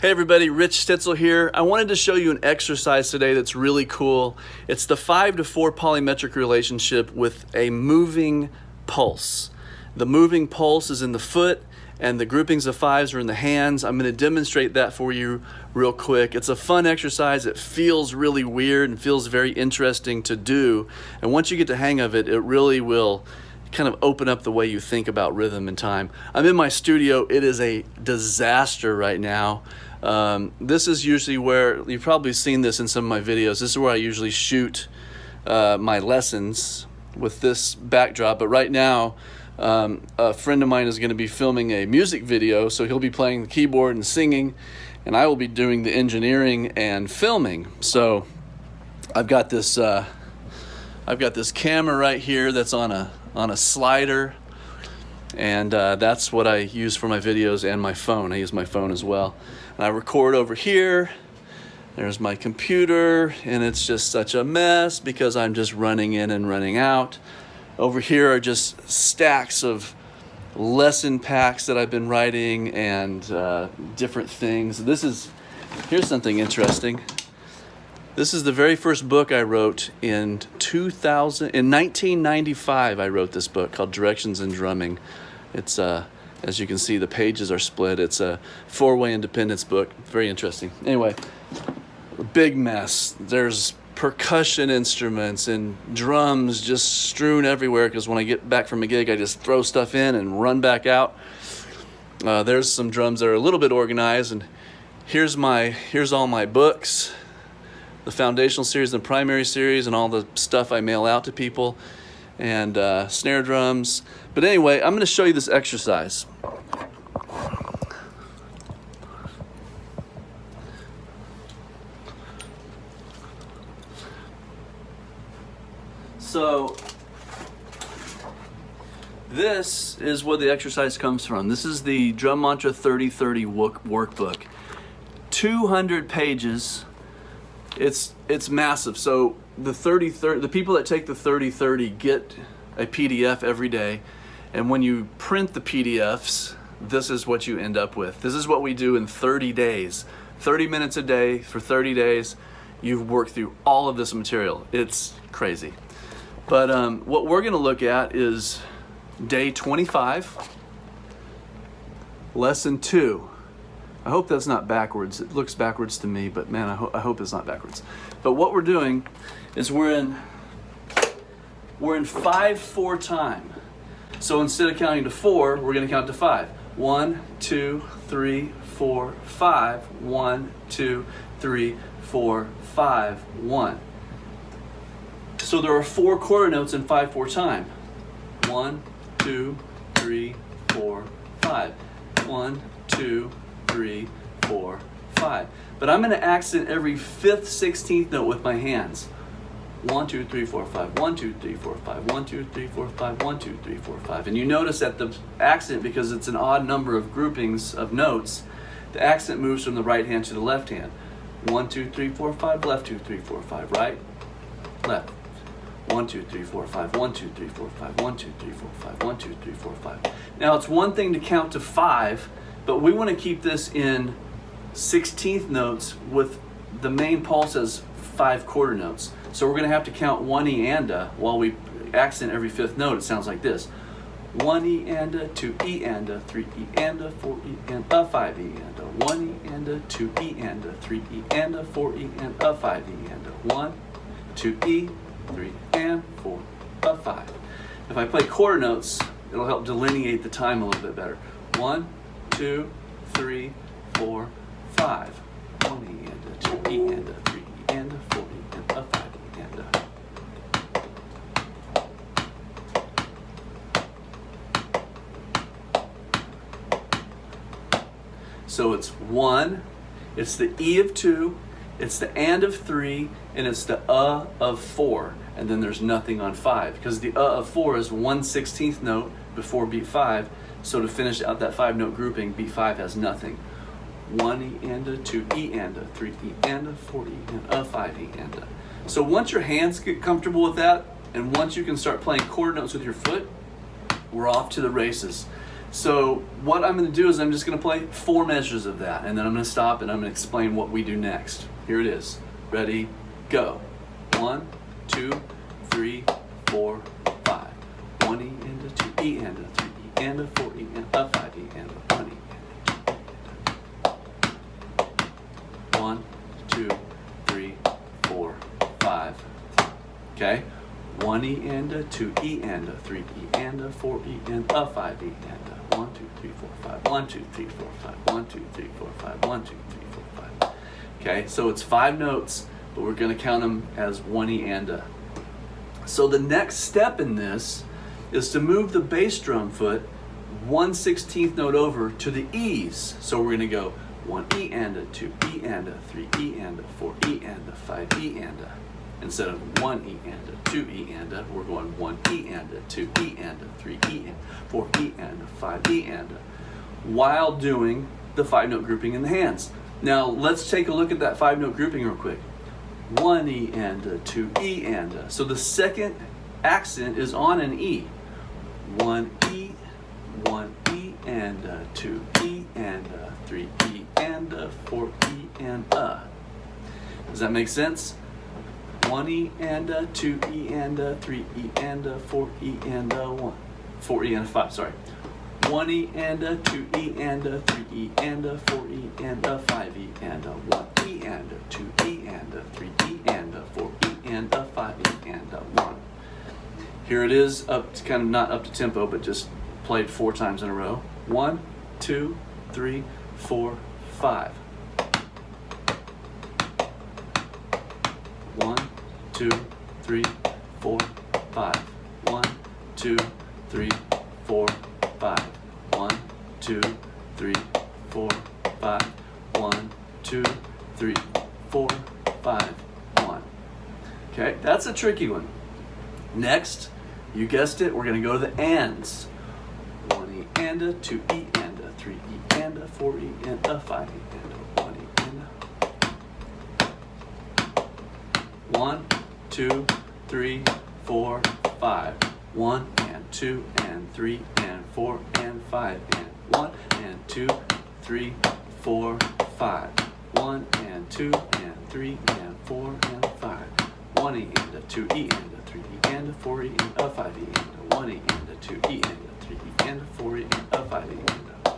Hey everybody, Rich Stitzel here. I wanted to show you an exercise today that's really cool. It's the 5 to 4 polymetric relationship with a moving pulse. The moving pulse is in the foot and the groupings of 5s are in the hands. I'm going to demonstrate that for you real quick. It's a fun exercise. It feels really weird and feels very interesting to do. And once you get the hang of it, it really will kind of open up the way you think about rhythm and time. I'm in my studio. It is a disaster right now. This is usually where, you've probably seen this in some of my videos, this is where I usually shoot my lessons with this backdrop, but right now a friend of mine is going to be filming a music video, so he'll be playing the keyboard and singing, and I will be doing the engineering and filming. So I've got this camera right here that's on a slider, and that's what I use for my videos and my phone. I use my phone as well. And I record over here. There's my computer, and it's just such a mess because I'm just running in and running out. Over here are just stacks of lesson packs that I've been writing and different things. Here's something interesting. This is the very first book I wrote in 1995. I wrote this book called Directions in Drumming. It's as you can see, the pages are split. It's a 4-way independence book. Very interesting. Anyway, big mess. There's percussion instruments and drums just strewn everywhere because when I get back from a gig, I just throw stuff in and run back out. There's some drums that are a little bit organized, and here's all my books, the foundational series and primary series, and all the stuff I mail out to people, and snare drums. But anyway, I'm going to show you this exercise. So this is where the exercise comes from. This is the DrumMantra 30-30 workbook. 200 pages. It's massive. So the people that take the 30-30 get a PDF every day, and when you print the PDFs, this is what you end up with. This is what we do in 30 days. 30 minutes a day for 30 days. You've worked through all of this material. It's crazy. But what we're going to look at is day 25, lesson 2. I hope that's not backwards. It looks backwards to me, but man, I hope it's not backwards. But what we're doing is we're in 5/4 time. So instead of counting to 4, we're going to count to 5. 1, 2, 3, 4, 5. 1, 2, 3, 4, 5, 1. So there are 4 quarter notes in 5/4 time. 1, 2, 3, 4, 5. 1, 2, 3, 4, 5. But I'm going to accent every 5th, 16th note with my hands. 1, 2, 3, 4, 5. 1, 2, 3, 4, 5. 1, 2, 3, 4, 5. 1, 2, 3, 4, 5. And you notice that the accent, because it's an odd number of groupings of notes, the accent moves from the right hand to the left hand. 1, 2, 3, 4, 5. Left, 2, 3, 4, 5. Right, left. 1, 2, 3, 4, 5. 1, 2, 3, 4, 5. 1, 2, 3, 4, 5. 1, 2, 3, 4, 5. Now it's one thing to count to 5, but we want to keep this in 16th notes with the main pulse as 5 quarter notes. So we're going to have to count 1 E and A while we accent every 5th note. It sounds like this. 1 E and A, 2 E and A, 3 E and A, 4 E and A, 5 E and A. 1 E and A, 2 E and A, 3 E and A, 4 E and A, 5 E and A. 1, 2 E, 3 and 4, 5. If I play quarter notes, it'll help delineate the time a little bit better. 1, 2, 3, 4, 5. 1 E and A, 2 E and A, 3 E and A, 4 E and A, 5 E and A. So it's 1, it's the E of 2, it's the and of 3, and it's the of 4. And then there's nothing on 5, because the of 4 is 1/16th note before beat 5. So to finish out that 5-note grouping, beat 5 has nothing. 1 E and A, 2 E and A, 3 E and A, 4 E and A, 5 E and A. So once your hands get comfortable with that, and once you can start playing quarter notes with your foot, we're off to the races. So what I'm going to do is I'm just going to play 4 measures of that, and then I'm going to stop and I'm going to explain what we do next. Here it is. Ready, go. 1, 2, 3, 4, 5. 1 E and a 2 E and a 3 E and a 4 E and a 5 E and a 1 E and a 1, 2, 3, 4, 5. Okay. 1 E and a 2 E and a 3 E and a 4 E and a 5 E and a 1, 2, 3, 4, 5. 1, 2, 3, 4, 5. 1, 2, 3, 4, 5. 1, 2, 3, 4, 5. Okay, so it's 5 notes, but we're going to count them as 1 E and a. So the next step in this is to move the bass drum foot 1/16 note over to the E's. So we're going to go 1 E and a 2 E and a 3 E and a 4 E and a 5 E and a. Instead of 1 E and a 2 E and a, we're going 1 E and a 2 E and a 3 E and 4 E and a 5 E and a, while doing the 5-note grouping in the hands. Now let's take a look at that 5-note grouping real quick. 1 E and a 2 E and a. So the second accent is on an E. 1 E and a 2 E and a 3 E and a 4 E and a. Does that make sense? 1 E and a 2 E and a 3 E and a 4 E and a 1. 4 E and a 5, sorry. 1 E and a 2 E and a 3 E and a 4 E and a 5 E and a 1 E and a 2 E and a 3 E and a 4 E and a 5 E and a 1. Here it is, up to, kind of not up to tempo, but just played 4 times in a row. 1, 2, 3, 4, 5. 1, 2, 3, 4, 5. 1, 2, 3, 4, 5. 1, 2, 3, 4, 5. 1, 2, 3, 4, 5. 1. Okay, that's a tricky one. Next, you guessed it, we're going to go to the ands. 1 E and a 2 E and a 3 E and a 4 E and a 5 E and a 1 E and a 1, 2, 3, 4, 5. 1 and 2 and 3 and 4 and 5 and 1 and 2, 3, 4, 5. 1 and 2 and 3 and 4 and 5. 1 E and a 2 E and a 3 E and a 4 E and a 5 E and a 1 E and a 2 E and a 3 E and a 4 E and a 5 E and a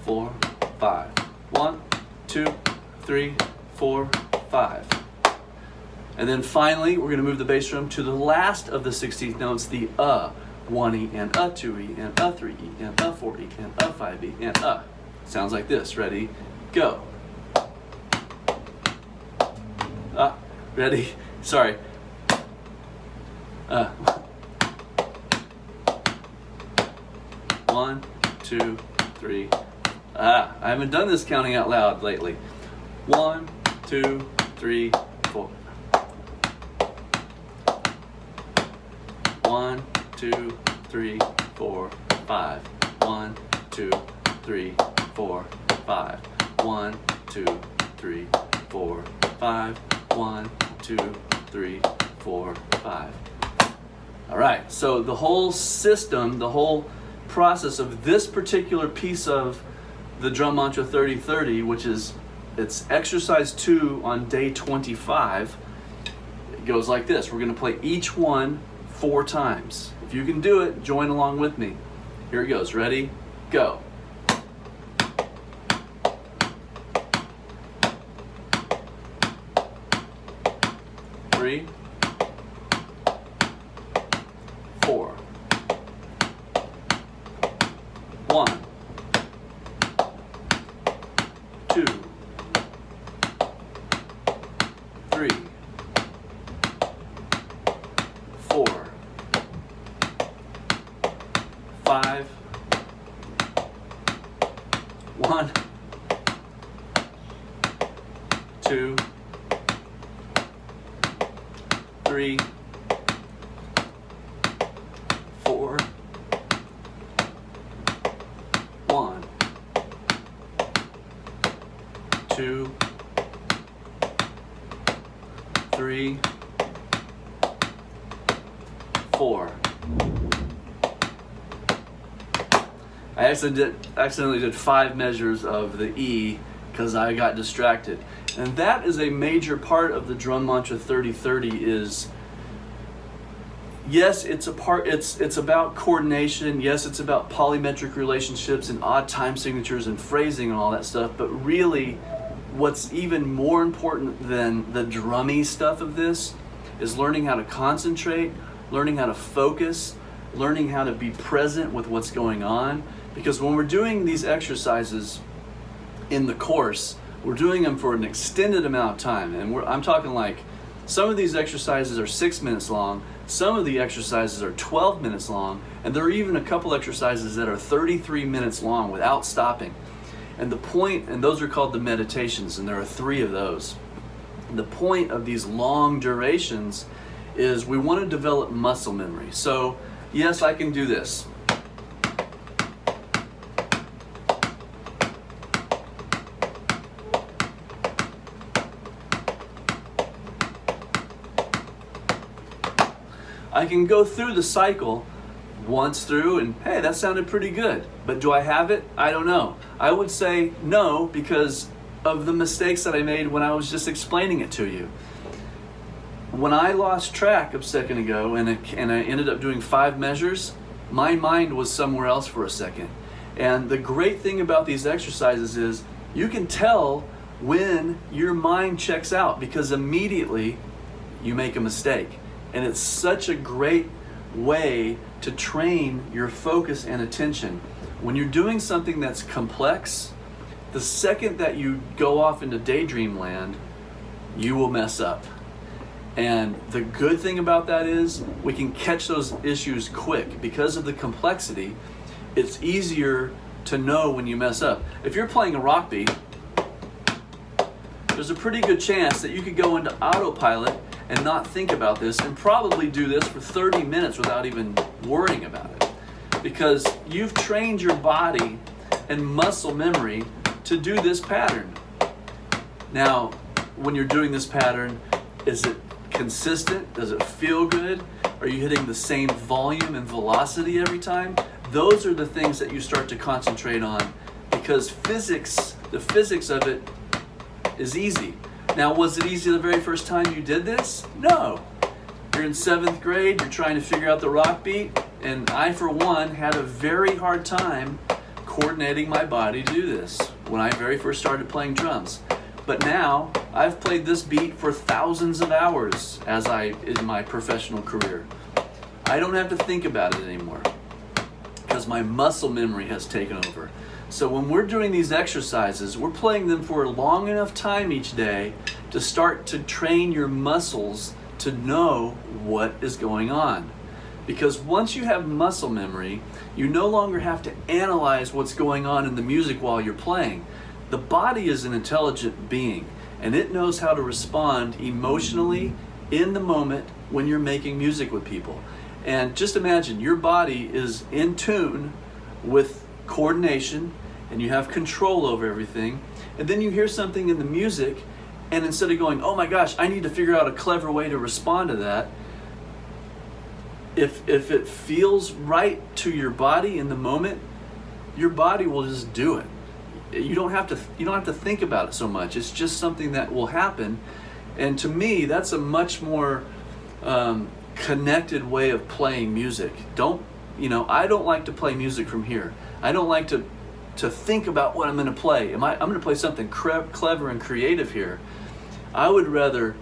4, 5. 1, 2, 3, 4, 5. And then finally, we're going to move the bass drum to the last of the 16th notes, the 1 E and a 2 E and a 3 E and a 4 E and a 5 E and a. Sounds like this. Ready? Go. Ready? Sorry. 1, 2, 3. I haven't done this counting out loud lately. 1, 2, 3, 4. 1, 2, 3, 4, 5. 1, 2, 3, 4, 5. 1, 2, 3, 4, 5. 1, 2, 3, 4, 5. All right, so the whole system, the whole process of this particular piece of the Drum Mantra 30-30, which is, it's exercise 2 on day 25, it goes like this. We're going to play each one 4 times. If you can do it, join along with me. Here it goes. Ready? Go. Three, 4, 1, 2, 3, 4, 5, 1, 2, 3, 4, 1, 2, 3, 4, I accidentally did 5 measures of the E because I got distracted. And that is a major part of the Drum Mantra 30-30 is, yes, it's about coordination. Yes, it's about polymetric relationships and odd time signatures and phrasing and all that stuff. But really, what's even more important than the drummy stuff of this is learning how to concentrate, learning how to focus, learning how to be present with what's going on. Because when we're doing these exercises in the course, we're doing them for an extended amount of time. And I'm talking like, some of these exercises are 6 minutes long, some of the exercises are 12 minutes long, and there are even a couple exercises that are 33 minutes long without stopping. And the point, and those are called the meditations, and there are 3 of those. And the point of these long durations is we want to develop muscle memory. So yes, I can do this. I can go through the cycle once through and hey, that sounded pretty good. But do I have it? I don't know. I would say no because of the mistakes that I made when I was just explaining it to you. When I lost track a second ago and I ended up doing 5 measures, my mind was somewhere else for a second. And the great thing about these exercises is you can tell when your mind checks out because immediately you make a mistake. And it's such a great way to train your focus and attention. When you're doing something that's complex, the second that you go off into daydream land, you will mess up. And the good thing about that is we can catch those issues quick. Because of the complexity, it's easier to know when you mess up. If you're playing a rock beat, there's a pretty good chance that you could go into autopilot and not think about this and probably do this for 30 minutes without even worrying about it. Because you've trained your body and muscle memory to do this pattern. Now, when you're doing this pattern, is it consistent? Does it feel good? Are you hitting the same volume and velocity every time? Those are the things that you start to concentrate on because the physics of it is easy. Now, was it easy the very first time you did this? No. You're in 7th grade, you're trying to figure out the rock beat, and I, for one, had a very hard time coordinating my body to do this when I very first started playing drums. But now, I've played this beat for thousands of hours in my professional career. I don't have to think about it anymore because my muscle memory has taken over. So when we're doing these exercises, we're playing them for a long enough time each day to start to train your muscles to know what is going on. Because once you have muscle memory, you no longer have to analyze what's going on in the music while you're playing. The body is an intelligent being, and it knows how to respond emotionally in the moment when you're making music with people. And just imagine your body is in tune with coordination and you have control over everything, and then you hear something in the music, and instead of going, oh my gosh, I need to figure out a clever way to respond to that, if it feels right to your body in the moment, your body will just do it. You don't have to think about it so much. It's just something that will happen. And to me, that's a much more connected way of playing music. I don't like to play music from here. I don't like to think about what I'm going to play. I'm going to play something clever and creative here. I would rather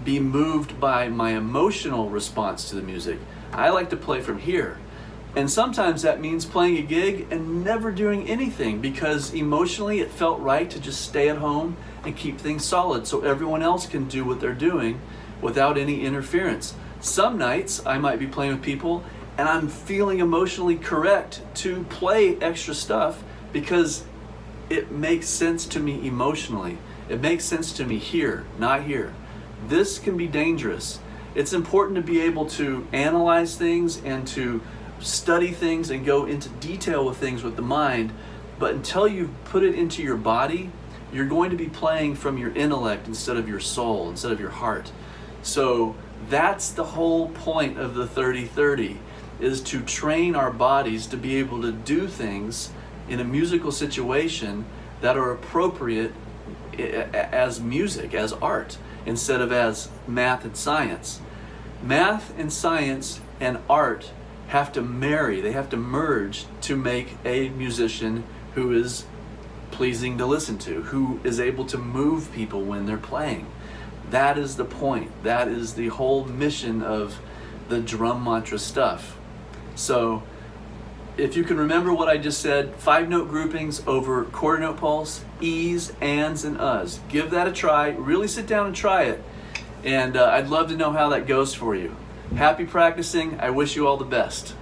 be moved by my emotional response to the music. I like to play from here. And sometimes that means playing a gig and never doing anything because emotionally it felt right to just stay at home and keep things solid so everyone else can do what they're doing without any interference. Some nights I might be playing with people and I'm feeling emotionally correct to play extra stuff because it makes sense to me emotionally. It makes sense to me here, not here. This can be dangerous. It's important to be able to analyze things and to study things and go into detail with things with the mind, but until you put it into your body, you're going to be playing from your intellect instead of your soul, instead of your heart. So that's the whole point of the 30-30, is to train our bodies to be able to do things in a musical situation that are appropriate as music, as art, instead of as math and science. Math and science and art have to marry, they have to merge to make a musician who is pleasing to listen to, who is able to move people when they're playing. That is the point. That is the whole mission of the drum mantra stuff. So if you can remember what I just said, 5-note groupings over quarter note pulse, E's, ands, and uhs. Give that a try. Really sit down and try it. And I'd love to know how that goes for you. Happy practicing. I wish you all the best.